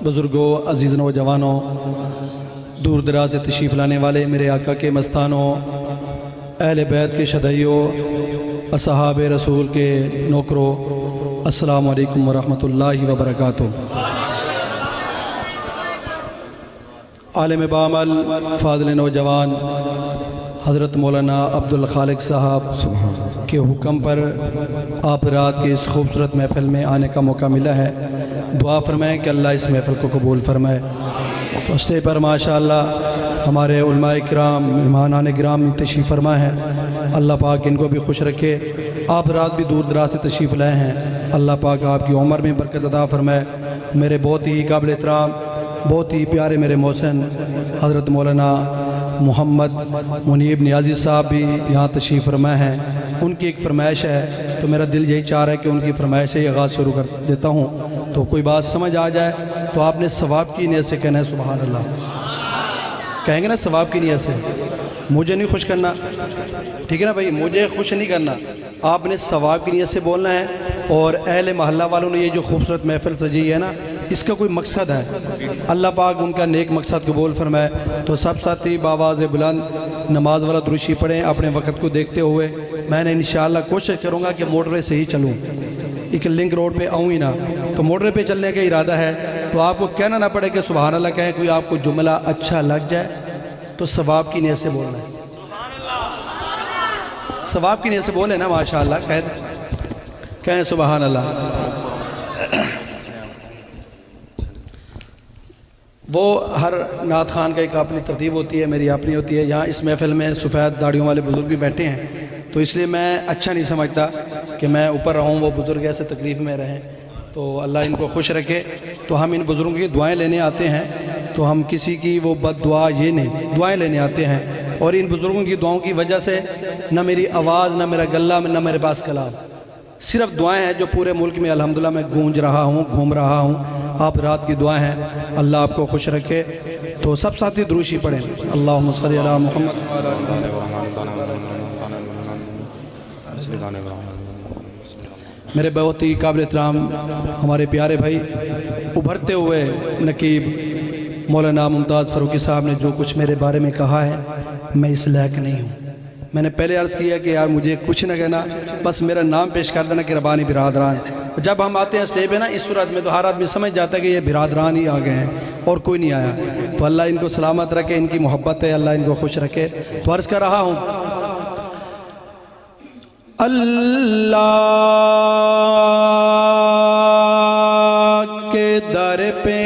بزرگوں، عزیز نوجوانوں، دور دراز سے تشریف لانے والے میرے آقا کے مستانوں، اہل بیت کے شدائیوں، اصحاب رسول کے نوکروں، السلام علیکم ورحمۃ اللہ وبرکاتہ۔ عالم بعمل فاضل نوجوان حضرت مولانا عبدالخالق صاحب کے حکم پر آپ رات کی اس خوبصورت محفل میں آنے کا موقع ملا ہے۔ دعا فرمائیں کہ اللہ اس محفل کو قبول فرمائے۔ تو اسٹیج پر ماشاءاللہ ہمارے علماء کرام، مہمانان کرام تشریف فرما ہیں، اللہ پاک ان کو بھی خوش رکھے۔ آپ رات بھی دور دراز سے تشریف لائے ہیں، اللہ پاک آپ کی عمر میں برکت عطا فرمائے۔ میرے بہت ہی قابل احترام، بہت ہی پیارے میرے محسن حضرت مولانا محمد منیب نیازی صاحب بھی یہاں تشریف فرما ہیں۔ ان کی ایک فرمائش ہے، تو میرا دل یہی چاہ رہا ہے کہ ان کی فرمائش سے آغاز شروع کر دیتا ہوں۔ تو کوئی بات سمجھ آ جائے تو آپ نے ثواب کی نیت سے کہنا ہے سبحان اللہ، کہیں گے نا ثواب کی نیت سے، مجھے نہیں خوش کرنا، ٹھیک ہے نا بھائی، مجھے خوش نہیں کرنا، آپ نے ثواب کی نیت سے بولنا ہے۔ اور اہل محلہ والوں نے یہ جو خوبصورت محفل سجی ہے نا، اس کا کوئی مقصد ہے، اللہ پاک ان کا نیک مقصد قبول فرمائے۔ تو سب ساتھی باواز بلند نماز والا دروشی پڑھیں اپنے وقت کو دیکھتے ہوئے۔ میں نے انشاءاللہ کوشش کروں گا کہ موٹر وے سے ہی چلوں، ایک لنک روڈ پہ آؤں ہی نہ، تو موٹر وے پہ چلنے کا ارادہ ہے، تو آپ کو کہنا نہ پڑے کہ سبحان اللہ کہیں، کوئی آپ کو جملہ اچھا لگ جائے تو ثواب کی نیت سے بولنا ہے، ثواب کی نیت سے بولے نا ماشاءاللہ، کہیں سبحان اللہ۔ وہ ہر نعت خان کا ایک اپنی ترتیب ہوتی ہے، میری اپنی ہوتی ہے۔ یہاں اس محفل میں سفید داڑھیوں والے بزرگ بھی بیٹھے ہیں، تو اس لیے میں اچھا نہیں سمجھتا کہ میں اوپر رہوں، وہ بزرگ ایسے تکلیف میں رہیں، تو اللہ ان کو خوش رکھے۔ تو ہم ان بزرگوں کی دعائیں لینے آتے ہیں، تو ہم کسی کی وہ بد دعا یہ نہیں، دعائیں لینے آتے ہیں۔ اور ان بزرگوں کی دعاؤں کی وجہ سے نہ میری آواز، نہ میرا گلہ، نہ میرے پاس کلام، صرف دعائیں ہیں جو پورے ملک میں الحمدللہ میں گونج رہا ہوں، گھوم رہا ہوں۔ آپ رات کی دعائیں ہیں، اللہ آپ کو خوش رکھے۔ تو سب ساتھی دروشی پڑھیں، اللہم صلی علی محمد۔ میرے بہت ہی قابل احترام ہمارے پیارے بھائی، ابھرتے ہوئے نقیب مولانا ممتاز فاروقی صاحب نے جو کچھ میرے بارے میں کہا ہے، میں اس لائق نہیں ہوں۔ میں نے پہلے عرض کیا کہ یار مجھے کچھ نہ کہنا، بس میرا نام پیش کر دینا کہ ربانی برادران۔ جب ہم آتے ہیں اسٹیج پہ نا اس صورت میں، تو ہر آدمی سمجھ جاتا ہے کہ یہ برادران ہی آ گئے ہیں اور کوئی نہیں آیا۔ تو اللہ ان کو سلامت رکھے، ان کی محبت ہے، اللہ ان کو خوش رکھے۔ تو عرض کر رہا ہوں، اللہ کے در پہ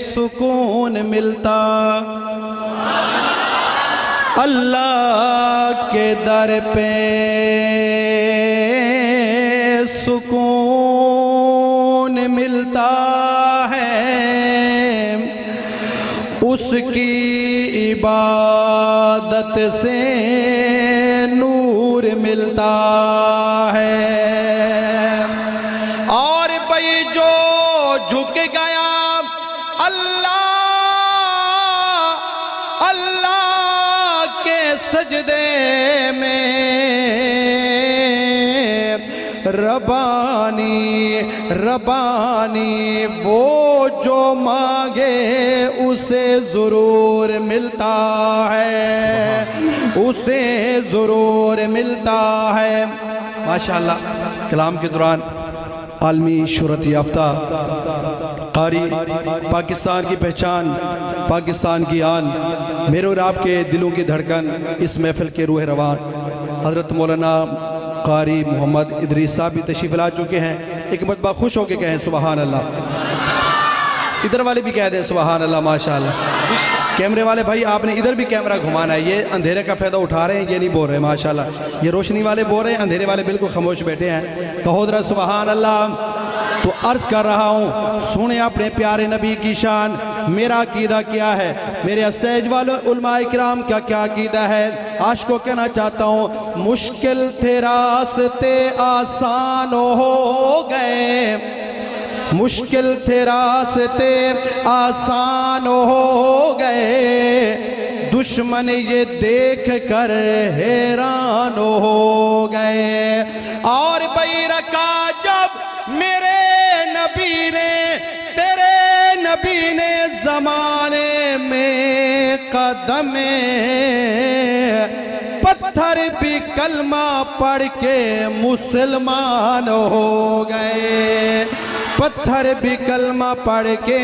سکون ملتا، اللہ کے در پہ سکون ملتا ہے، اس کی عبادت سے نور ملتا ہے۔ اور بھئی جو جھک گیا اللہ کے سجدے میں، ربانی ربانی وہ جو مانگے اسے ضرور ملتا ہے، اسے ضرور ملتا ہے۔ ماشاءاللہ کلام کے دوران عالمی شہرت یافتہ قاری، پاکستان کی پہچان، پاکستان کی آن، میرے اور آپ کے دلوں کی دھڑکن، اس محفل کے روح روان حضرت مولانا قاری محمد ادریس صاحب بھی تشریف لا چکے ہیں۔ ایک مرتبہ خوش ہو کے کہیں سبحان اللہ، ادھر والے بھی کہہ دیں سبحان اللہ ماشاءاللہ۔ کیمرے والے بھائی آپ نے ادھر بھی کیمرہ گھمانا ہے، یہ اندھیرے کا فائدہ اٹھا رہے ہیں، یہ نہیں بول رہے ماشاءاللہ، یہ روشنی والے بول رہے ہیں، اندھیرے والے بالکل خاموش بیٹھے ہیں۔ کہو ذرا سبحان اللہ۔ تو عرض کر رہا ہوں، سنیں اپنے پیارے نبی کی شان، میرا عقیدہ کیا ہے، میرے اسٹیج والوں علماء کرام کا کیا عقیدہ ہے۔ عاشق کو کہنا چاہتا ہوں، مشکل تھے راستے آسان ہو گئے، مشکل تھے راستے آسان ہو گئے، دشمن یہ دیکھ کر حیران ہو گئے۔ اور بھئی رکھا جب میرے نبی نے زمانے میں قدم پتھر بھی کلمہ پڑھ کے مسلمان ہو گئے، پتھر بھی کلمہ پڑھ کے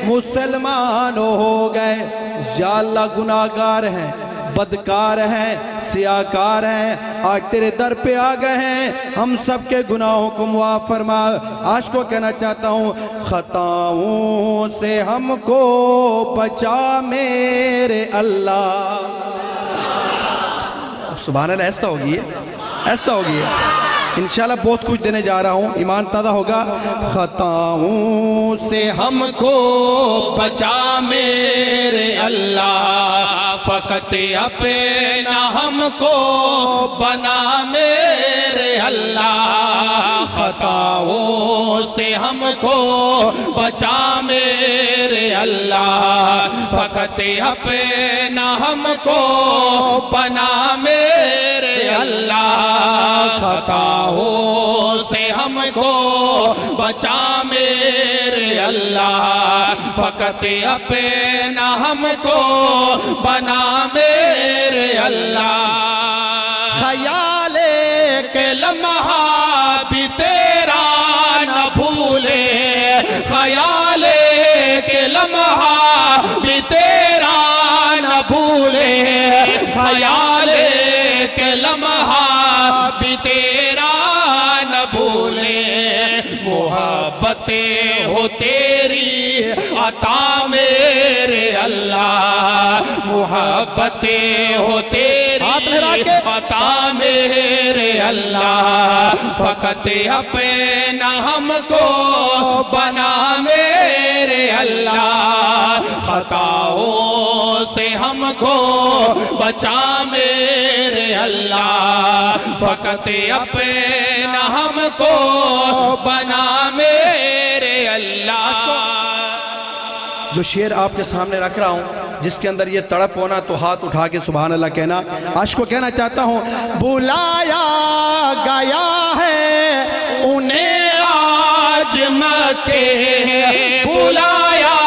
مسلمان ہو گئے۔ یا اللہ گناہگار ہیں، بدکار ہیں، سیاہکار ہیں، آج تیرے در پہ آ گئے ہیں، ہم سب کے گناہوں کو معاف فرما۔ آج کو کہنا چاہتا ہوں خطاؤں سے ہم کو بچا میرے اللہ۔ سبحان اللہ، ایسا ہوگی ہے، ایسا ہوگی ہے، انشاءاللہ بہت کچھ دینے جا رہا ہوں، ایمان تازہ ہوگا۔ خطاؤں سے ہم کو بچا میرے اللہ، فقط اپنا ہم کو بنا میرے اللہ، خطاؤں سے ہم کو بچا میرے اللہ، فقط اپنا ہم کو بنا میرے اللہ، خطاؤں سے ہم کو بچا میرے اللہ، فقط اپنا ہم کو بنا میرے اللہ، خیال کے لمحہ بھی تیرا نہ بھولے، خیال کے لمحہ بھی تیرا نہ بھولے، خیال کے لمحہ بھی تیرا نہ بھولے، محبتیں ہو تیری عطا میرے اللہ، محبتیں ہو تیری عطا میرے اللہ، فقط اپنا ہم کو بنا میرے اللہ، خطاؤں سے ہم کو بچا میرے اللہ، فقط اپنا ہم کو بنا میرے اللہ۔ جو شعر آپ کے سامنے رکھ رہا ہوں، جس کے اندر یہ تڑپ ہونا، تو ہاتھ اٹھا کے سبحان اللہ کہنا۔ آج کو کہنا چاہتا ہوں بلایا گیا ہے انہیں آج مکے، بلایا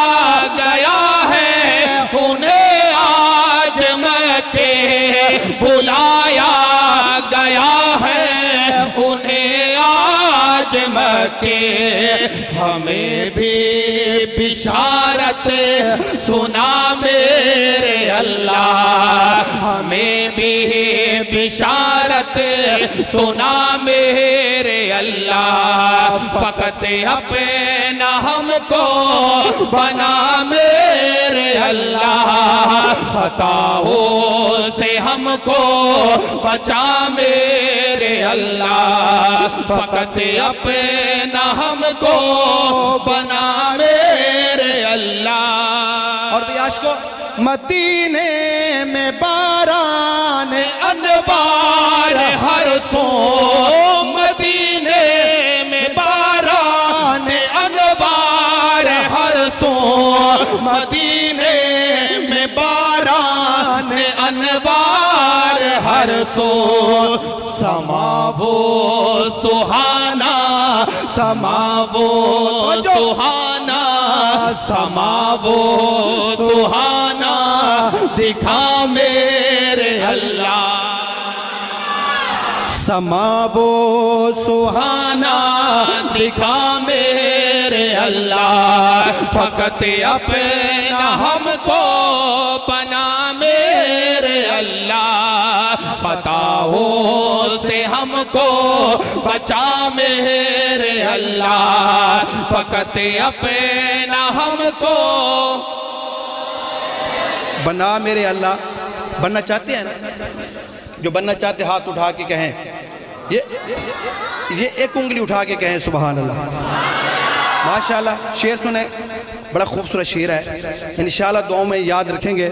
گیا ہے انہیں آج مکے، بلایا گیا ہے انہیں آج مکے، ہمیں بھی بشارت سنا میرے اللہ، ہمیں بھی بشارت سنا میرے اللہ، فقط اپنا ہم کو بنا میرے اللہ، خطاؤں سے ہم کو بچا میرے اللہ، فقط اپنا ہم کو بنا میرے اللہ۔ اور بھی عاشقو، مدینے میں باران انوار ہر سو، مدینے میں باران انوار ہر سو، مدینے میں باران انوار ہر سو، سما وہ سہانا، سما وہ سہانا، سما وہ سہانا دکھا میرے اللہ، سما وہ سہانا دکھا میرے اللہ، فقط اپنا ہم کو بنا میرے اللہ، خطاؤں سے ہم کو بچا میرے اللہ، فقط اپنا ہم کو بنا میرے اللہ۔ بننا چاہتے ہیں نا؟ جو بننا چاہتے ہاتھ اٹھا کے کہیں، یہ ایک انگلی اٹھا کے کہیں سبحان اللہ۔ ماشاءاللہ شعر سنیں، بڑا خوبصورت شعر ہے، انشاءاللہ دعاؤں میں یاد رکھیں گے۔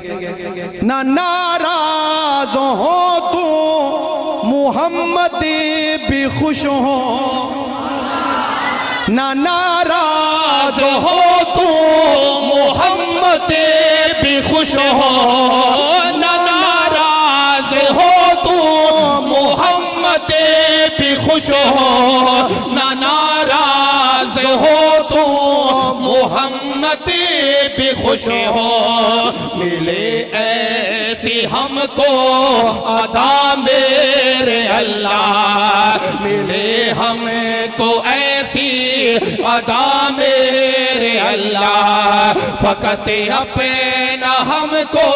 نہ ناراض ہو تو محمد بھی خوش ہو، نہ ناراض ہو تو محمد بھی خوش ہو، نہ ناراض ہو تو محمد بھی خوش ہو، نہ ناراض ہو تو محمدی بھی خوش ہو، ملے ایسی ہم کو ادا میرے اللہ، ملے ہم کو ایسی ادا میرے اللہ، فقط اپنا ہم کو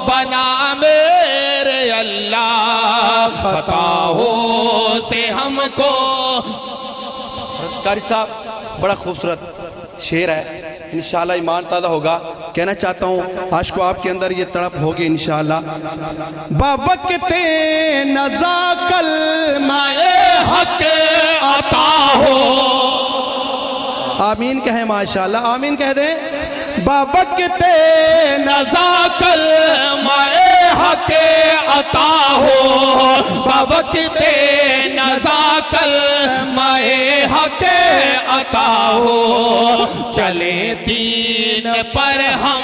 بنا میرے اللہ، خطاؤں سے ہم کو۔ قاری صاحب بڑا خوبصورت شعر ہے، انشاءاللہ ایمان تازہ ہوگا۔ کہنا چاہتا ہوں عاشق کو آپ کے اندر یہ تڑپ ہوگی انشاءاللہ۔ باوقت نزا کلمہ حق عطا ہو، آمین کہیں ماشاءاللہ، آمین کہہ دیں۔ باوقت نزا کلمہ حق عطا ہو، باوقت نزا کلمہ حق عطا ہو، چلے دین پر ہم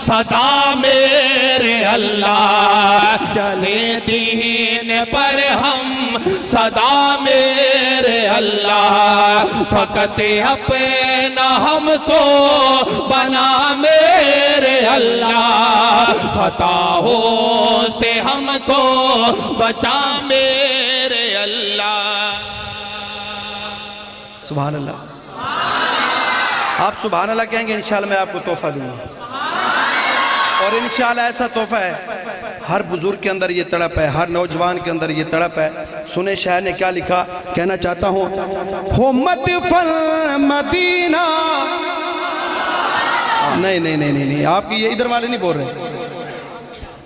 صدا میرے اللہ، چلے دین پر ہم صدا میرے اللہ، فقط اپنا ہم کو بنا میرے اللہ، خطاؤں سے ہم کو بچا میرے اللہ۔ سبحان اللہ، آپ سبحان اللہ کہیں گے انشاءاللہ میں آپ کو تحفہ دوں گا، اور انشاءاللہ ایسا تحفہ ہے ہر بزرگ کے اندر یہ تڑپ ہے، ہر نوجوان کے اندر یہ تڑپ ہے۔ سنیں شاعر نے کیا لکھا، کہنا چاہتا ہوں ہمت فل مدینہ، نہیں آپ کی یہ ادھر والے نہیں بول رہے،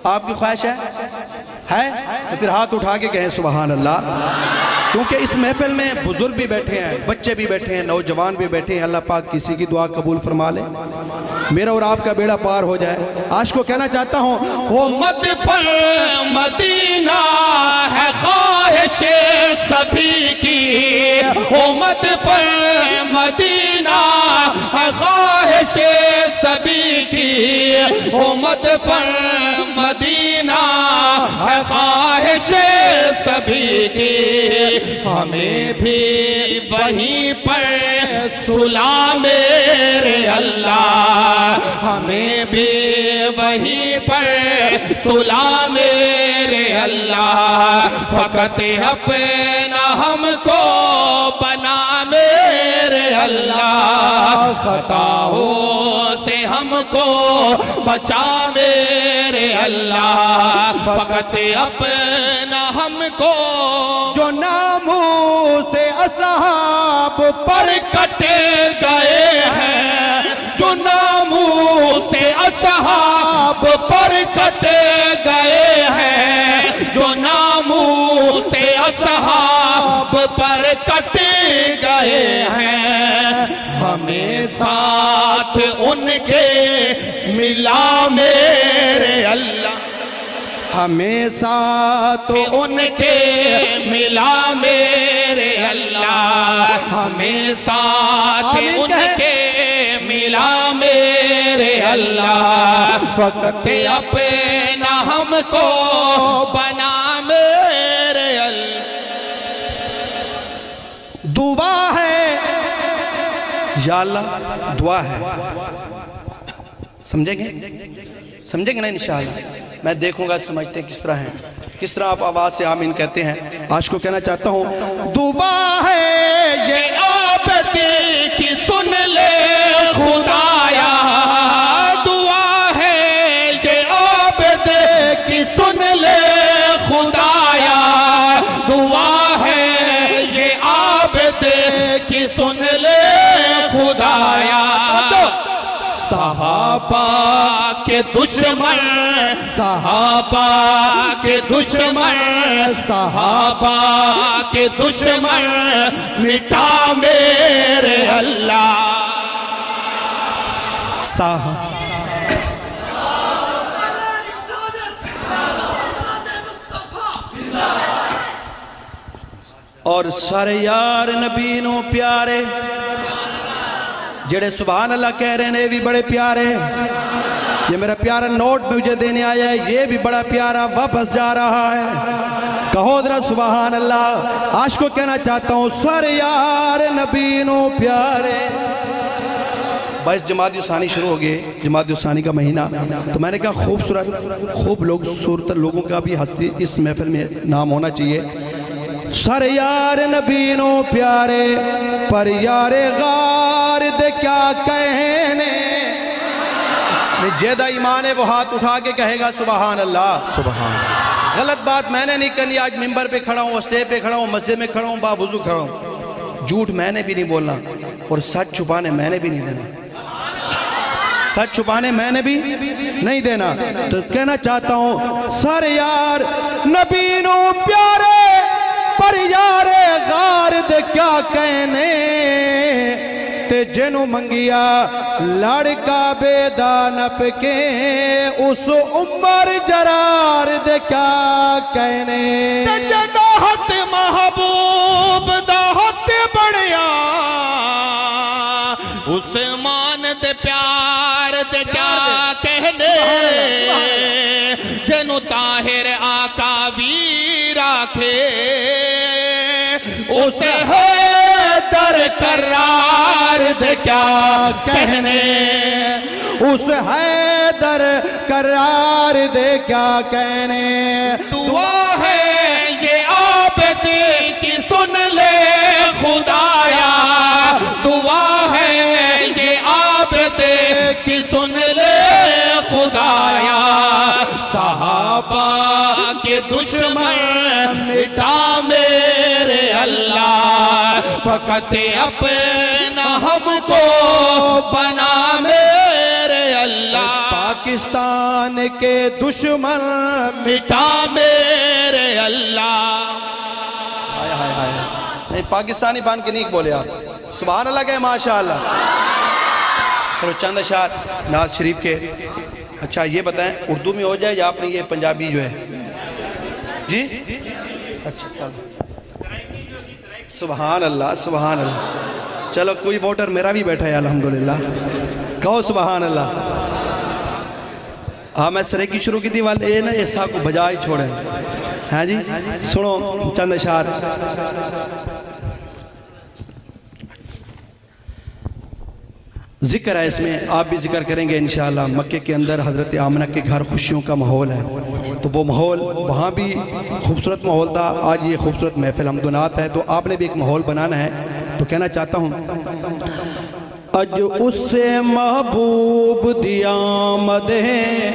آپ کی خواہش ہے تو پھر ہاتھ اٹھا کے کہیں سبحان اللہ، کیونکہ اس محفل میں بزرگ بھی بیٹھے ہیں، بچے بھی بیٹھے ہیں، نوجوان بھی بیٹھے ہیں۔ اللہ پاک کسی کی دعا قبول فرما لے، میرا اور آپ کا بیڑا پار ہو جائے۔ عاشق کو کہنا چاہتا ہوں امت پر مدینہ ہے خواہش سبھی کی، امت پر مدینہ ہے خواہش سبھی کی، امت پر مدینہ ہے خواہش سبھی کی، ہمیں بھی وہیں پر سلا میرے اللہ، ہمیں بھی وہیں پر سلا میرے اللہ، فقط اپنا ہم کو بنا میرے اللہ، خطاؤں سے ہم کو بچا میرے اللہ، فقط اپنا ہم کو جو ناموس اصحاب پر کٹے گئے ہیں، جو ناموس اصحاب پر کٹے گئے ہیں، جو ناموس اصحاب پر کٹے گئے ہیں، ہمیں ساتھ ان کے ملا میرے اللہ، ہمیں ساتھ ان کے ملا میرے اللہ، ہمیں ساتھ ان کے ملا میرے اللہ، فقط اپنا ہم کو بنا میرے اللہ۔ دعا ہے یا اللہ، دعا ہے، سمجھیں گے نا انشاءاللہ، میں دیکھوں گا سمجھتے کس طرح ہیں، کس طرح آپ آواز سے آمین کہتے ہیں۔ عاشق کو کہنا چاہتا ہوں دعا ہے یہ عابدی کی سن لے خدایا، دعا ہے یہ عابدی کی سن لے خدایا، دعا ہے یہ عابدی کی سن لے خدایا، صحابہ کے دشمن، صحابہ کے دشمن، صحابہ کے دشمن مٹا میرے اللہ، اور سارے یار نبی نو پیارے جڑے سبحان اللہ کہہ رہے ہیں، یہ بھی بڑے پیارے۔ یہ میرا پیارا نوٹ مجھے دینے آیا ہے، یہ بھی بڑا پیارا واپس جا رہا ہے، کہو ذرا سبحان اللہ۔ عاشق کو کہنا چاہتا ہوں سارے یار نبی نو پیارے، باعث جماعت ثانی شروع ہو گئے، جماعت ثانی کا مہینہ، تو میں نے کہا خوب لوگ صورت لوگوں کا بھی اس محفل میں نام ہونا چاہیے۔ سارے یار نبی نو پیارے پر یار غار دے کیا کہنے، جیدہ ایمان ہے وہ ہاتھ اٹھا کے کہے گا سبحان اللہ۔ سبحان اللہ۔ غلط بات میں نے نہیں کرنی، آج ممبر پہ کھڑا ہوں، اسٹیج پہ کھڑا ہوں، مسجد میں کھڑا ہوں، باوضو کھڑا ہوں، جھوٹ میں نے بھی نہیں بولنا اور سچ چھپانے میں نے بھی نہیں دینا، سچ چھپانے میں نے بھی نہیں دینا۔ تو کہنا چاہتا ہوں سارے یار نبی نو پیارے پر یار غار دے کیا کہنے، تے جنو منگیا لڑکا بے دانپ کے اس عمر جرار دے کیا کہنے، داہت محبوب داہت بڑیا عثمان دے پیار دے کیا کہنے، جنو طاہر آقا بھی راکھے اسے حیدر کرار دے کیا کہنے، اس حیدر کرار دے کیا کہنے۔ دعا ہے یہ عابد کی سن لے خدایا، دعا ہے یہ عابد کی سن لے خدایا، صحابہ کے دشمن مٹا میرے اللہ، فقط اپنا ہم کو بنا میرے اللہ، پاکستان کے دشمن مٹا میرے اللہ۔ نہیں پاکستانی بان کے نیک بولے آپ سبحان اللہ کہے ماشاءاللہ۔ چلو چند اشعار نعت شریف کے۔ اچھا یہ بتائیں اردو میں ہو جائے یا آپ نے یہ پنجابی جو ہے جی؟ اچھا سبحان اللہ سبحان اللہ۔ چلو کوئی ووٹر میرا بھی بیٹھا ہے الحمدللہ، کہو سبحان اللہ۔ ہاں میں سریکی شروع کی تھی والے یہ نا یہ ساکھ کو بجائے چھوڑیں، ہاں جی سنو چند اشعار۔ ذکر ہے اس میں، آپ بھی ذکر کریں گے انشاءاللہ۔ مکے کے اندر حضرت آمنہ کے گھر خوشیوں کا ماحول ہے، تو وہ ماحول وہاں بھی خوبصورت ماحول تھا، آج یہ خوبصورت محفل حمد و نعت ہے، تو آپ نے بھی ایک ماحول بنانا ہے۔ تو کہنا چاہتا ہوں اج اس سے محبوب دی آمد ہے،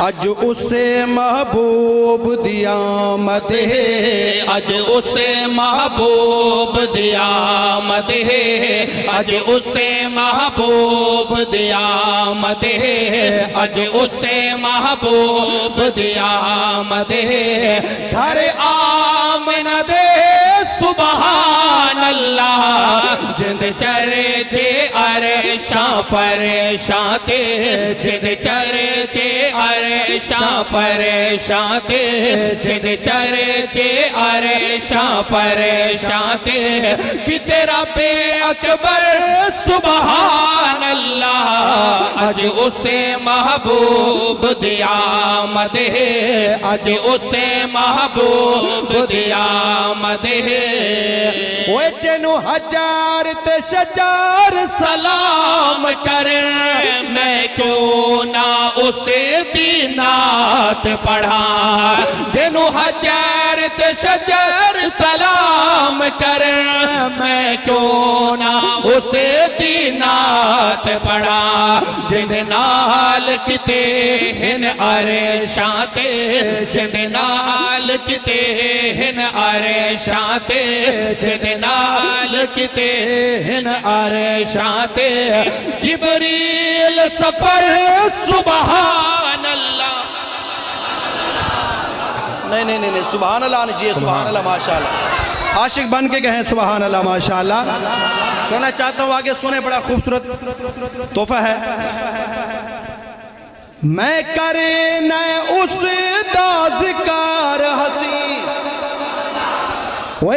اج اس سے محبوب دی آمد ہے، اج اس محبوب دی آمد ہے، اج اس محبوب دی آمد ہے، اج اس محبوب دی آمد ہے، گھر آمنہ دے سبحان اللہ، جند چرچے عرشاں پریشاں تے، جند چرچے عرشاں پریشاں تے، جند چرچے عرشاں پریشاں تے، کہ تیرا بے اکبر سبحان اللہ، اج اس محبوب دی آمد ہے، اج اس محبوب دی آمد ہے، وہ جنو ہجار تے شجار سلام کریں، میں کیوں نہ اسے دینات پڑھا، جنو ہجار تے شجار سلام کریں، میں کیوں نہ اسے دینات پڑھا، جن نال کتے ہن عرشاں تے، جن نال کتے ہن عرشاں تے، جن نال کتے ہن عرشاں تے، جبریل سفر سبحان اللہ۔ نہیں سبحان اللہ آنا چاہیے، سبحان اللہ ماشاءاللہ، عاشق بن کے کہیں سبحان اللہ ماشاءاللہ۔ کہنا چاہتا ہوں آگے سنیں، بڑا خوبصورت تحفہ ہے۔ میں کرے نہ اس دا ذکر حسین،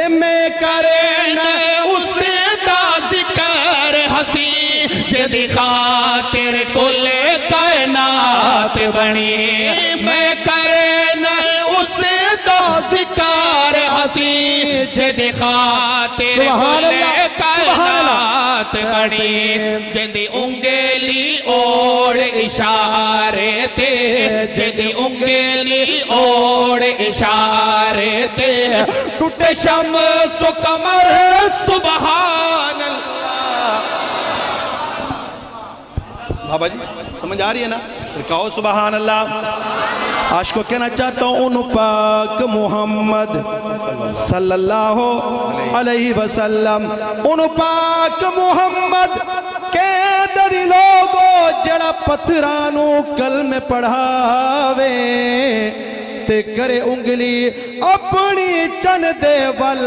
میں کرے نہ اس دا ذکر حسین، جدی خاطر کل کائنات بنی، میں کرے نہ اس دا ذکر حسین، جدی خاطر کل کائنات شات بڑی جندی انگلی اور اشارے تے جندی انگلی اور اشارے تے ٹوٹے شمس و قمر سبحان اللہ بابا جی سمجھ آ رہی ہے نا؟ پھر کہو سبحان اللہ۔ آج کو کہنا چاہتا ہوں ان پاک محمد صلی اللہ علیہ وسلم، ان پاک محمد کے دری لوگو جڑا پتھرانو کلمے پڑھاوے تے کرے انگلی اپنی چن دے ول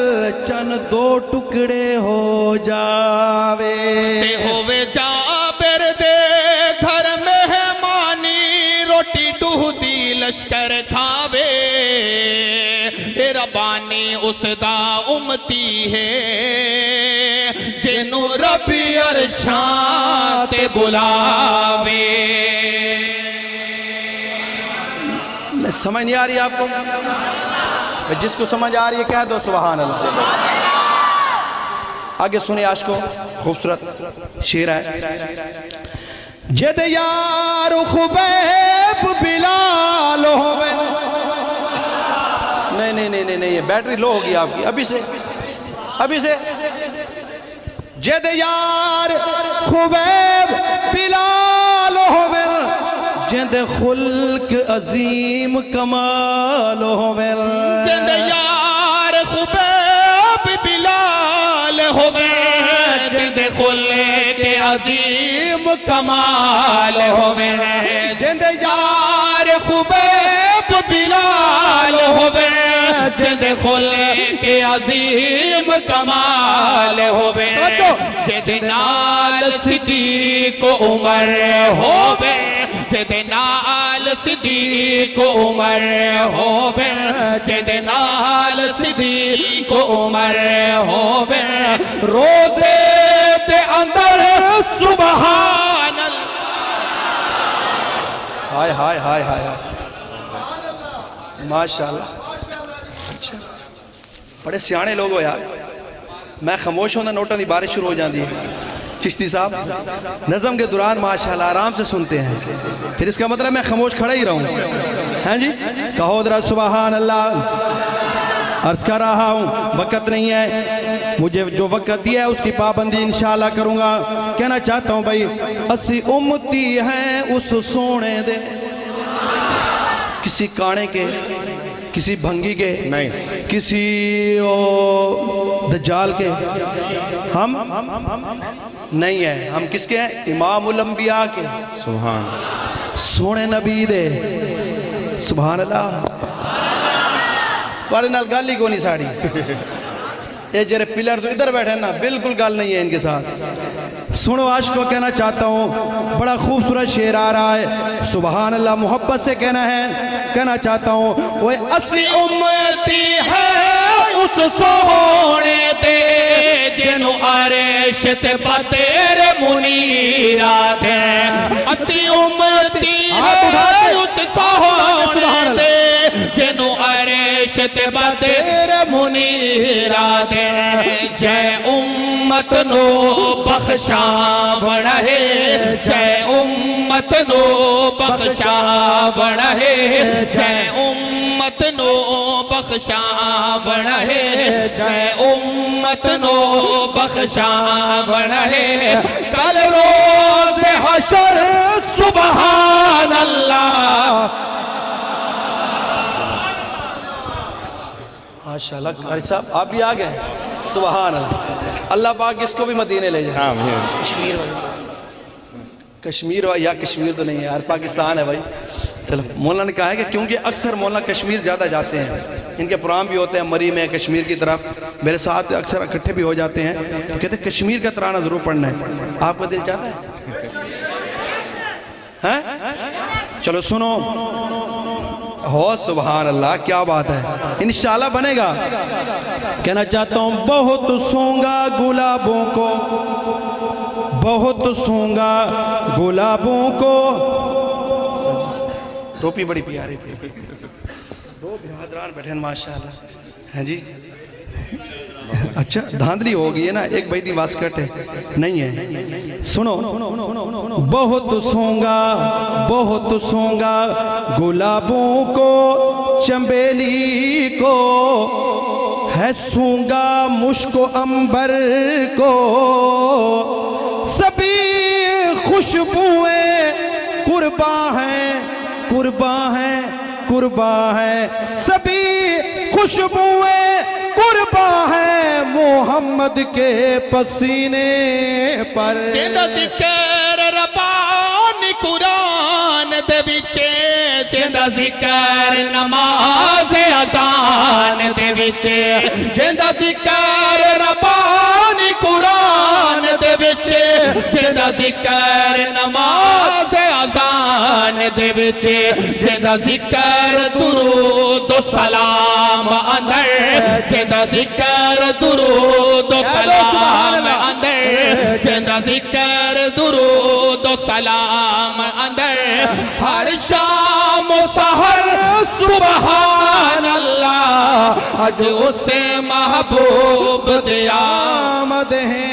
چن دو ٹکڑے ہو جاوے تے ہووے جابر دے گھر مہمانی روٹی ڈوہ دی لشکر کھاوے ربانی اس دا امتی ہے جنو ربی عرشاں تے بلاوے۔ میں سمجھ نہیں آ رہی آپ کو؟ جس کو سمجھ آ رہی ہے کہہ دو سبحان اللہ۔ آگے سنیں عاشقوں، خوبصورت شعر ہے۔ جد یار خبیب بلال ہوئے، نہیں یہ بیٹری لو ہوگی آپ کی، ابھی سے جد یار خبیب بلال ہوئے جند خلق عظیم کمال ہوئے جند یار خبیب بلال ہوئے جند خلق عظیم کمال ہوئے جند یار خبیب بلال ہوئے جند خلق عظیم کمال ہوئے جد نال صدیق عمر ہوئے جد نال صدیق عمر ہوئے جد نال صدیق عمر ہوئے روزے تے اندر سبحان اللہ۔ ہائے ہائے ہائے ہائے ماشاءاللہ۔ اچھا بڑے سیانے لوگ ہو یار، میں خاموش ہونا نوٹاں دی بارش شروع ہو جاندی ہے۔ چشتی صاحب نظم کے دوران ماشاءاللہ آرام سے سنتے ہیں، پھر اس کا مطلب میں خاموش کھڑا ہی رہوں ہیں جی۔ کہو ذرا سبحان اللہ۔ عرض کر رہا ہوں وقت نہیں ہے، مجھے جو وقت دیا ہے اس کی پابندی انشاءاللہ کروں گا۔ کہنا چاہتا ہوں بھائی اسی امتی ہیں اس سونے دے، کسی کانے کے، کسی بھنگی کے نہیں، کسی دجال کے ہم نہیں ہیں، ہم کس کے ہیں؟ امام الانبیاء کے، سبحان سونے نبی دے، سبحان اللہ۔ تمہارے نال گل ہی کو نہیں ساڑی، یہ جرے پلر تو ادھر بیٹھے نا، بالکل گل نہیں ہے ان کے ساتھ۔ سنو عاشق کو کہنا چاہتا ہوں، بڑا خوبصورت شعر آ رہا ہے، سبحان اللہ محبت سے کہنا ہے۔ کہنا چاہتا ہوں وہ اسی امتی ہے اس سونے دے جنو عرش تے بطیر منیرات ہے، اسی امتی ہے اس سونے دے جنو عرش تے بطیر منیرات ہے، جے امت نو بخشا بڑھے جے امت نو بخشا بڑھے جے امت نو بخشا بڑھے جے امت نو بخشا بڑھے کل روز حشر سبحان اللہ۔ ماشاءاللہ قاری صاحب آپ بھی آگئے ہیں، سبحان اللہ۔ اللہ پاک اس کو بھی مدینے لے جائے۔ کشمیر یا کشمیر تو نہیں ہے یار، پاکستان ہے بھائی۔ چلو مولانا نے کہا ہے کہ کیونکہ اکثر مولانا کشمیر زیادہ جاتے ہیں، ان کے پروگرام بھی ہوتے ہیں مری میں کشمیر کی طرف، میرے ساتھ اکثر اکٹھے بھی ہو جاتے ہیں، تو کہتے ہیں کشمیر کا ترانہ ضرور پڑھنا ہے۔ آپ کا دل چاہتا ہے؟ چلو سنو، ہو سبحان اللہ، کیا بات ہے، انشاءاللہ بنے گا۔ کہنا چاہتا ہوں بہت سونگا گلابوں کو، بہت سونگا گلابوں کو، ٹوپی بڑی پیاری تھی، دو بہادران بیٹھے ہیں ماشاءاللہ، ہیں جی اچھا دھاندلی ہو گئی ہے نا، ایک بیتی واسکٹ ہے نہیں ہے. سنو. بہت سونگا گلابوں کو چنبیلی کو، ہے سونگا مشک و عنبر کو، سبھی خوشبوئیں قرباں ہیں، سبھی خوشبوئیں قرباں ہیں محمد کے پسینے پر. جندا ذکر ربانی قرآن دے وچے، جندا ذکر نماز اذان دے وچے، جندا ذکر ربانی قرآن دے وچے، جندا ذکر نماز اذان دے وچے، جندا ذکر درود و سلام اندر، جندا ذکر درود و سلام اندر، جندا ذکر درود و سلام اندر، ہر شام و سحر سبحان اللہ، اج اسے محبوب دی آمد ہے.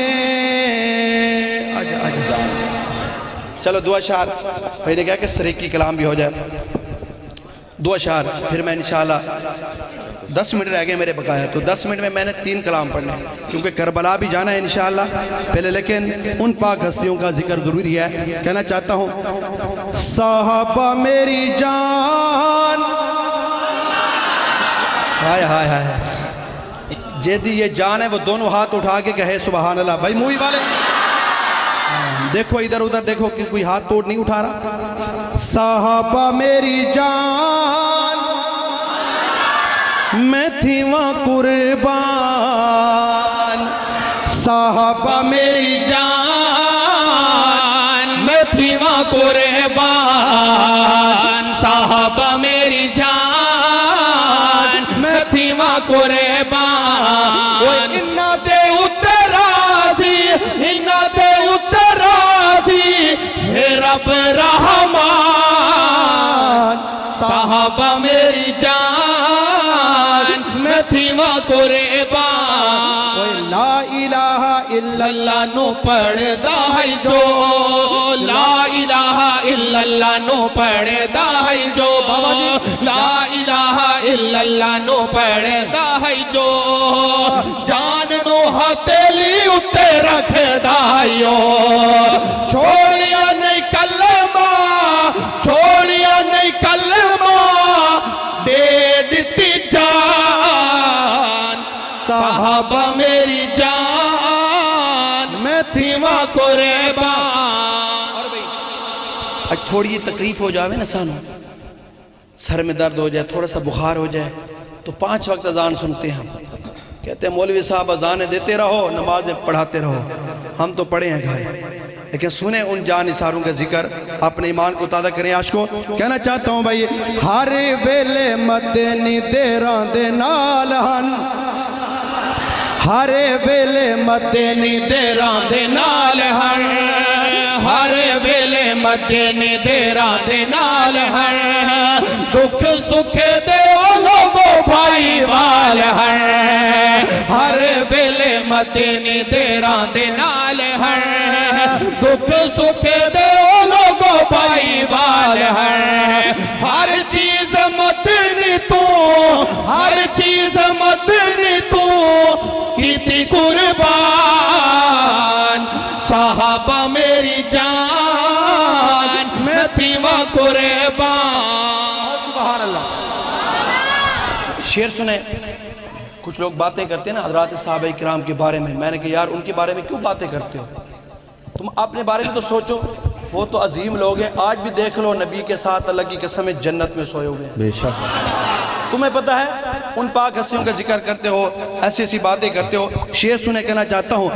چلو دو اشعار پہلے کہا کہ سریکی کلام بھی ہو جائے. دو اشعار پھر میں انشاءاللہ 10 منٹ رہ گئے میرے بقایا، تو 10 منٹ میں میں نے 3 کلام پڑھنے کیونکہ کربلا بھی جانا ہے انشاءاللہ پہلے، لیکن ان پاک ہستیوں کا ذکر ضروری ہے. کہنا چاہتا ہوں صحابہ میری جان، ہائے ہائے ہائے، جیدی یہ جان ہے وہ دونوں ہاتھ اٹھا کے کہے سبحان اللہ. بھائی مووی والے دیکھو ادھر ادھر دیکھو کہ کوئی ہاتھ توڑ نہیں اٹھا رہا. صحابہ میری جان میں تھی وہاں قربان، صحابہ میری جان میں تھی وہاں قربان، صحابہ میری جان میں تھی وہاں قربان. انہ دے اترازی، انہ دے اترازی ہے رب رحمان، صحابہ میری جان میں تھی وہاں قربان. لا الہ الا اللہ نو پڑھدا ہے جو، لا الہ الا اللہ نو پڑھدا ہے جو، لا الہ الا اللہ نو پڑھدا ہے جو، جان نو ہتھیلی اتے رکھدا ہے، چھوڑیا نہیں کلمہ، چھوڑیا نہیں کلمہ، دے دیتی جان، صحابہ میری جان میں تھی وہاں قربان. اج تھوڑی تکلیف ہو جاوے نا سانو، سر میں درد ہو جائے، تھوڑا سا بخار ہو جائے تو 5 وقت اذان سنتے ہیں. ہم کہتے ہیں مولوی صاحب اذانیں دیتے رہو، نمازیں پڑھاتے رہو. ہم تو پڑھے ہیں گھر، لیکن سنیں ان جان نثاروں کا ذکر، اپنے ایمان کو تازہ کریں. عاشقوں کہنا چاہتا ہوں بھائی ہر ویلے مدنی دیراں دے نال ہن، ہر ویلے مدنی دیراں دے نال ہن، ہر ویلے مدنی دیراں دے نال ہن، دکھ سکھ دے او لوگوں بھائی وال ہن، ہر ویلے مدنی دیراں دے نال ہن، دکھ سکھ دے او لوگوں بھائی وال ہن. ہر چیز مدنی تو، ہر چیز مدنی تو کیتی قربان، صحابہ میری جان میں تھی وہاں قربان. سبحان اللہ. شعر سنیں. کچھ لوگ باتیں کرتے ہیں نا حضرات صحابہ کرام کے بارے میں، میں نے کہا یار ان کے بارے میں کیوں باتیں کرتے ہو؟ تم اپنے بارے میں تو سوچو، وہ تو عظیم لوگ ہیں. آج بھی دیکھ لو نبی کے ساتھ اللہ کی قسم جنت میں سوئے ہوئے ہیں. بے شک. تمہیں پتہ ہے ان پاک ہستیوں کا ذکر کرتے ہو، ایسی ایسی باتیں کرتے ہو. شعر سنے کہنا چاہتا ہوں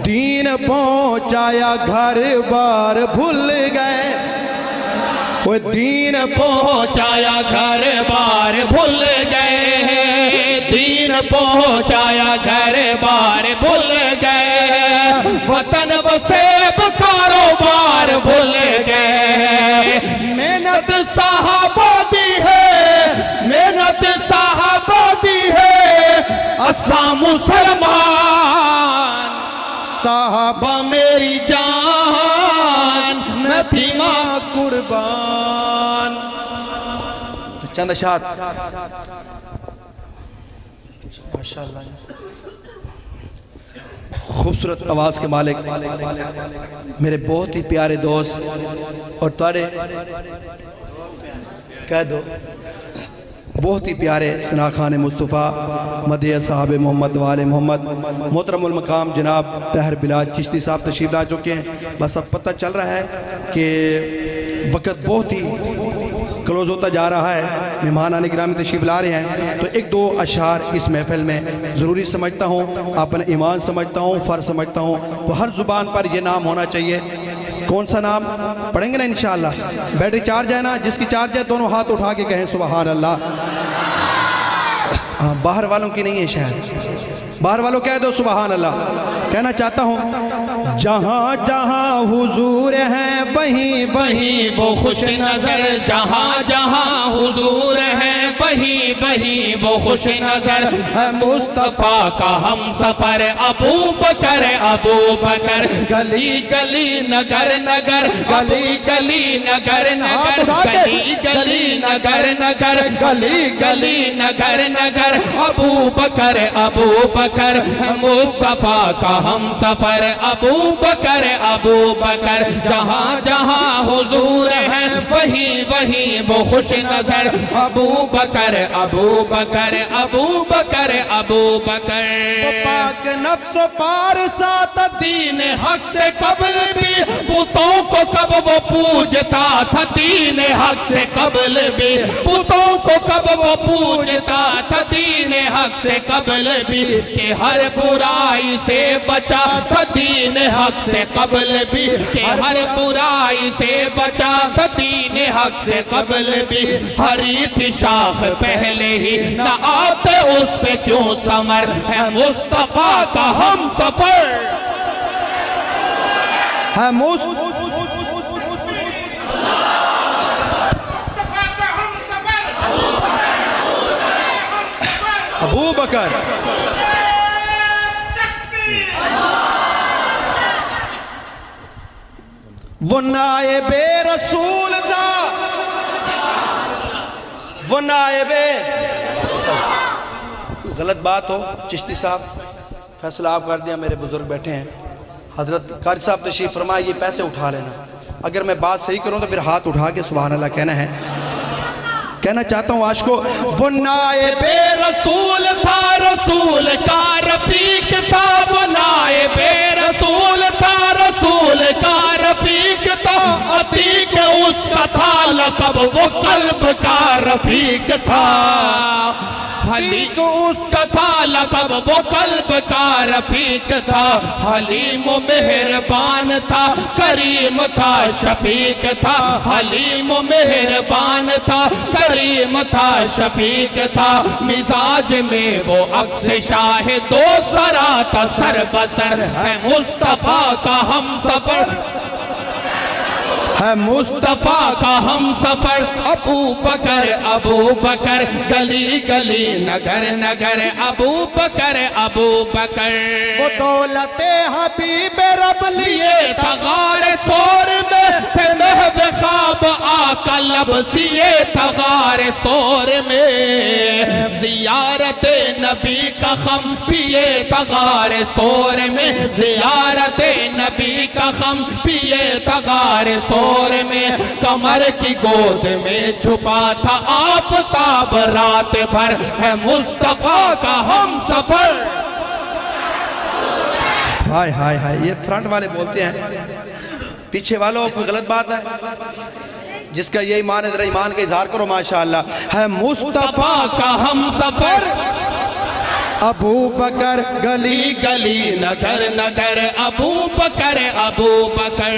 دین پہنچایا گھر بار بھول گئے، وہ دین پہنچایا گھر بار بھول گئے، دین پہنچایا گھر بار بھول گئے، وطن وسیب کاروبار بھول گئے. محنت صحابہ دی ہے، محنت صحابہ دی ہے، اساں مسلمان صحابہ میری جان میں تھی ماں قربان. چند اشعار ماشاءاللہ خوبصورت آواز کے مالک میرے بہت ہی پیارے دوست اور تارے کہہ دو بہت ہی پیارے ثنا خان مصطفیٰ مدیح صاحب محمد والے محمد محترم المقام جناب طاہر بلال چشتی صاحب تشریف لا چکے ہیں. بس اب پتہ چل رہا ہے کہ وقت بہت ہی کلوز ہوتا جا رہا ہے, مہمان آنے گرامی تشریف لا رہے ہیں, تو ایک دو اشعار اس محفل میں ضروری سمجھتا ہوں, اپنا ایمان سمجھتا ہوں, فرض سمجھتا ہوں, تو ہر زبان پر یہ نام ہونا چاہیے. کون سا نام پڑھیں گے نا انشاءاللہ؟ بیٹری چارج ہے نا؟ جس کی چارج ہے دونوں ہاتھ اٹھا کے کہیں سبحان اللہ. باہر والوں کی نہیں ہے شاید, باہر والوں کہہ دو سبحان اللہ. کہنا چاہتا ہوں جہاں جہاں حضور ہیں وہیں وہیں وہ خوش نظر, جہاں جہاں حضور ہیں وہیں وہیں وہ خوش نظر. ہے مصطفیٰ کا ہم سفر ابو بکر ابو بکر, گلی گلی نگر نگر, گلی گلی نگر نگر, گلی گلی نگر نگر, گلی گلی نگر نگر, ابو بکر ابو بکر. مصطفیٰ کا ہم سفر ابو بکر ابو بکر, جہاں جہاں حضور ہیں وہیں وہیں وہ خوش نظر. ابو بکر ابو بکر ابو بکر ابو بکر. وہ پاک نفس و پارسا تھا دین حق سے قبل بھی بتوں کو کب وہ پوجتا تھا, دین حق سے قبل بھی بتوں کو کب وہ پوجتا تھا, دین حق سے قبل بھی کہ ہر برائی سے بچا تھا, دین حق سے قبل بھی کہ ہر برائی سے بچا تھا, دین حق سے قبل بھی. ہری تھی شاخ پہلے ہی نہ آتے اس پہ کیوں ثمر, ہے مصطفیٰ کا ہم سفر. ہے ابو بکر. وہ نائب رسول دا, وہ نائب, غلط بات ہو چشتی صاحب فیصلہ آپ کر دیا, میرے بزرگ بیٹھے ہیں, حضرت قاری صاحب تشریف فرمائے, یہ پیسے اٹھا لینا, اگر میں بات صحیح کروں تو پھر ہاتھ اٹھا کے سبحان اللہ کہنا ہے. کہنا چاہتا ہوں عاشقو, وہ نائب رسول تھا, رسول کا رفیق تھا, وہ نائب رسول تھا, رسول کا رفیق تھا, عتیق اس کا تھا لقب, وہ قلب کا رفیق تھا. حلیم اس کا تھا لقب, وہ قلب کا رفیق تھا. حلیم و مہربان تھا, کریم تھا, شفیق تھا. حلیم و مہربان تھا, کریم تھا, شفیق تھا. مزاج میں وہ عکس شاہ دو سرا تھا, سر بسر. ہے مصطفیٰ کا ہم سفر, ہے مصطفیٰ کا ہم سفر. ابو بکر ابو بکر, گلی گلی نگر نگر, ابو بکر ابو بکر. وہ دولت حبیب رب لیے تھا غار سور میں, تھے محو خواب آقا لب سیے تھا غار سور میں. زیارت نبی کا خم پیے تھا غار سور میں, زیارت نبی کا خم پیے تھا غار سور میں. کمر کی گود میں چھپا تھا آفتاب رات بھر, ہے مصطفیٰ کا ہم سفر. ہائے ہائے ہائے, یہ فرنٹ والے بولتے ہیں, پیچھے والوں کوئی غلط بات ہے؟ جس کا یہ ایمان ہے ذرا ایمان کا اظہار کرو ماشاءاللہ. ہے مصطفیٰ کا ہم سفر, ابو بکر, گلی گلی نگر نگر, ابو بکر ابو بکر.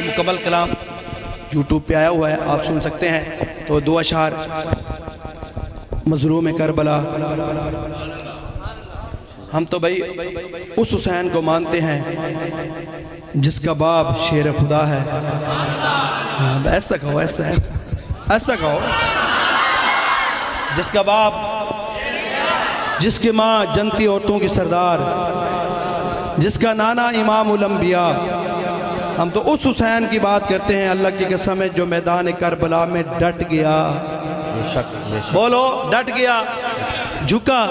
مکمل کلام یوٹیوب پہ آیا ہوا ہے, آپ سن سکتے ہیں. تو دو اشعار مظلوم کربلا. ہم تو بھائی اس حسین کو مانتے ہیں جس کا باپ شیر خدا ہے. ایسا کہو, ایسا کہو, جس کا باپ جس کی ماں جنتی عورتوں کی سردار، جس کا نانا امام الانبیاء، ہم تو اس حسین کی بات کرتے ہیں اللہ کی قسم ہے جو میدان کربلا میں ڈٹ گیا۔ بولو، ڈٹ گیا، جھکا،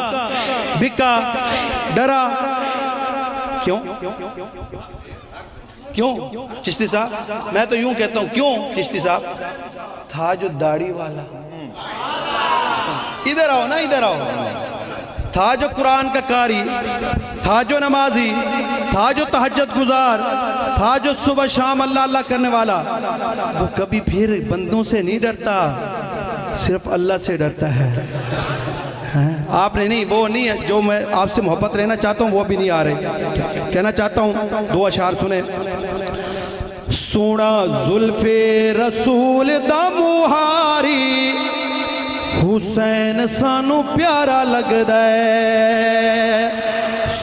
بکا، ڈرا۔ کیوں؟ کیوں چشتی صاحب؟ میں تو یوں کہتا ہوں کیوں چشتی صاحب؟ تھا جو داڑھی والا، ادھر آؤ نا، ادھر آؤ، تھا جو قرآن کا قاری، تھا جو نمازی، تھا جو تہجد گزار، تھا جو صبح شام اللہ اللہ کرنے والا، وہ کبھی پھر بندوں سے نہیں ڈرتا، صرف اللہ سے ڈرتا ہے۔ آپ نے نہیں، وہ نہیں ہے جو میں آپ سے محبت رہنا چاہتا ہوں وہ بھی نہیں آ رہے۔ کہنا چاہتا ہوں، دو اشعار سنیں۔ سونا زلف رسول دا مہاری، حسین سانو پیارا لگدا ہے۔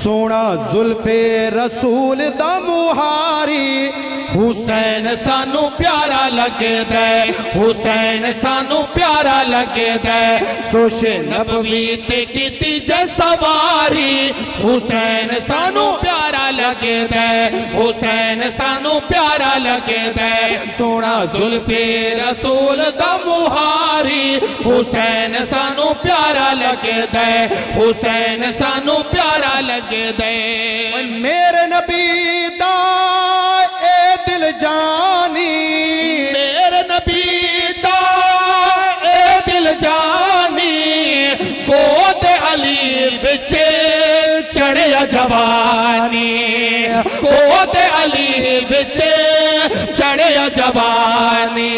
سونا زلف رسول دا مہاری، حسین سانو پیارا لگدا ہے، حسین سانو پیارا لگدا ہے۔ دوش نبوی تے کیتی جے سواری، حسین سانو پیارا لگدا ہے، حسین سانو پیارا لگدا ہے۔ سونا زلف رسول دا مہاری، حسین سانو پیارا لگدا ہے، حسین سانو پیارا لگدا ہے۔ میرے نبی دا دل جانی، میرے نبی دا اے دل جانی، گود علی بچ چڑھیا جوانی، گود علی بچ چڑھیا جوانی۔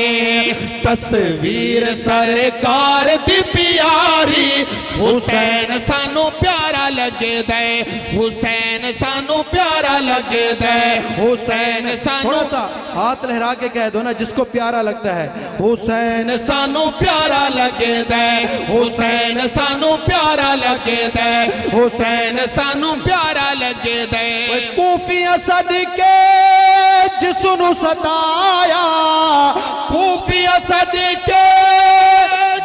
تصویر سرکار دی پیاری، حسین سانو پیارا لگدا ہے، حسین سانو پیارا لگدا ہے، حسین سانو۔ تھوڑا سا ہاتھ لہرا کے کہہ دو نا جس کو پیارا لگتا ہے، حسین سانو پیارا لگدا ہے، حسین سانو پیارا لگدا ہے، حسین سانو پیارا لگدا ہے۔ کوفیاں صدقے جسنو ستایا، کوفیاں صدقے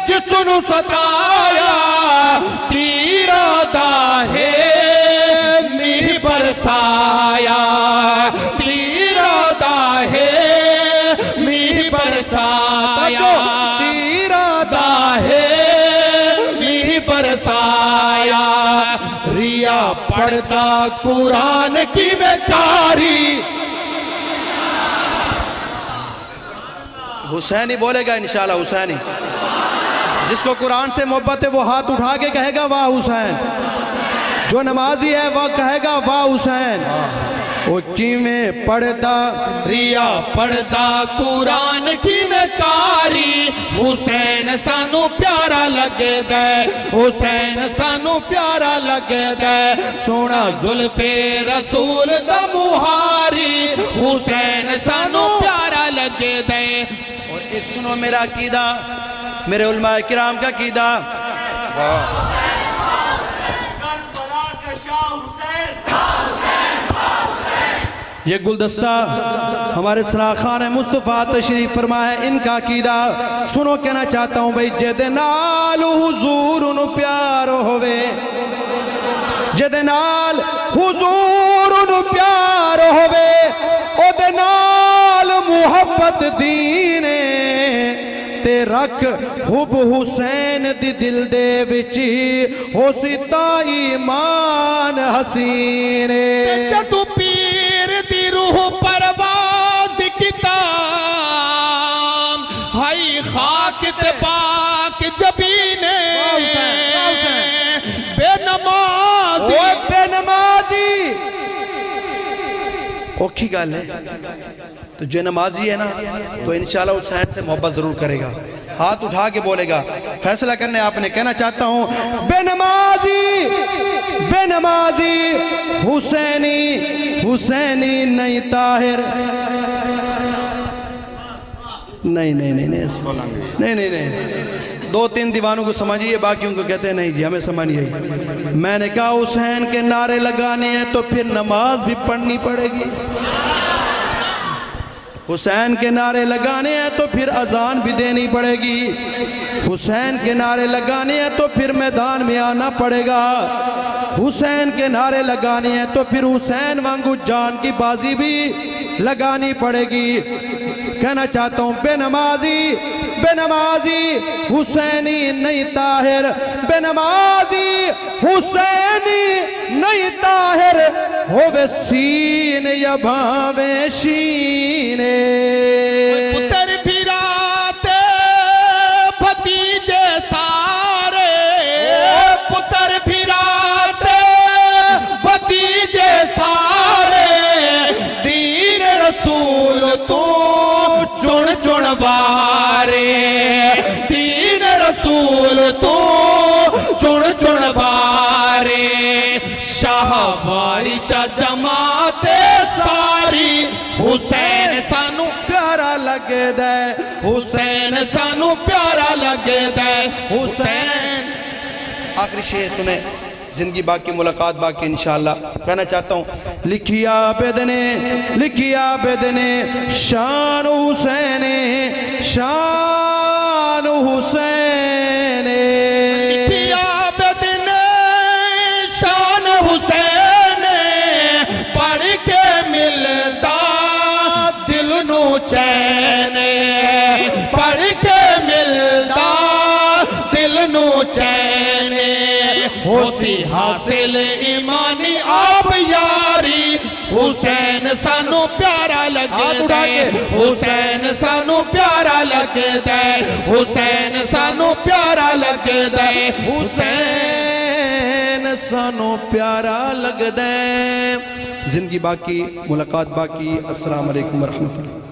جسنو ستایا، تیرا دا ہے می برسایا، تیرا دا ہے می برسایا، تیرا دا ہے می برسایا۔ ریا پڑھتا قرآن کی بیکاری، حسینی بولے گا انشاءاللہ، حسینی جس کو قرآن سے محبت ہے وہ ہاتھ اٹھا کے کہے گا واہ حسین، جو نمازی ہے وہ کہے گا واہ حسین۔ وہ کیویں پڑھتا ریا پڑھتا قرآن کیویں کاری، حسین سانو پیارا لگدا ہے، حسین سانو پیارا لگدا ہے۔ سونا زلف رسول دا مہاری، حسین سانو پیارا لگدا ہے۔ اور ایک سنو میرا عقیدہ، میرے علماء کرام کا عقیدہ، یہ گلدستہ ہمارے سراخان مصطفیٰ تشریف فرما ہے، ان کا عقیدہ سنو۔ کہنا چاہتا ہوں بھئی جدے نال حضور انو پیار ہوئے، جدے نال حضور انو پیار ہوئے، او دے نال محبت دینے تے رکھ حب حسین دی دل دے وچی، ہو ستا ایمان حسینے۔ جدو پیر دی روح پرواز کتاب، ہائی خاک تے پاک جبینے، بے نمازی، بے نمازی اوکھی گال ہے تو جو نمازی ہے نا تو انشاءاللہ حسین سے محبت ضرور کرے گا، ہاتھ اٹھا کے بولے گا۔ فیصلہ کرنے آپ نے کہنا چاہتا ہوں بے نمازی، بے نمازی حسینی، حسینی نہیں طاہر، نہیں نہیں نہیں نہیں نہیں نہیں، دو تین دیوانوں کو سمجھئے، باقیوں کو کہتے ہیں نہیں جی ہمیں سمجھ نہیں آئی۔ میں نے کہا حسین کے نعرے لگانے ہیں تو پھر نماز بھی پڑھنی پڑے گی۔ حسین کے نعرے لگانے ہیں تو پھر اذان بھی دینی پڑے گی، حسین کے نعرے لگانے ہیں تو پھر میدان میں آنا پڑے گا، حسین کے نعرے لگانے ہیں تو پھر حسین وانگو جان کی بازی بھی لگانی پڑے گی۔ کہنا چاہتا ہوں بے نمازی حسینی نہیں طاہر، بے نمازی حسینی نہیں طاہر، ہووے سین یا بھاوے شینے۔ پتر بھیراتے بھتیجے سارے، پتر بھیراتے بھتیجے سارے، دین رسول تو چن چن بارے، دین رسول تو چن چن بارے، شاہ باری چا جماعت ساری، حسین سانو پیارا لگے دے، حسین سانو پیارا لگے دے، حسین۔ آخری شعر سنیں، زندگی باقی ملاقات باقی انشاءاللہ۔ کہنا چاہتا ہوں لکھی عابد نے شان حسین، شان حسین، لکھی عابد نے شان حسین، پڑھ کے ملدا دل نو چین، پڑھ کے ملدا دل نو چین، ہو سی حاصل ایمانی آپ یاری، حسین سانو پیارا لگے دے، حسین سانو پیارا لگے دے، حسین سانو پیارا لگے دے، حسین سانو پیارا لگ دے۔ زندگی باقی ملاقات باقی۔ السلام علیکم ورحمۃ اللہ۔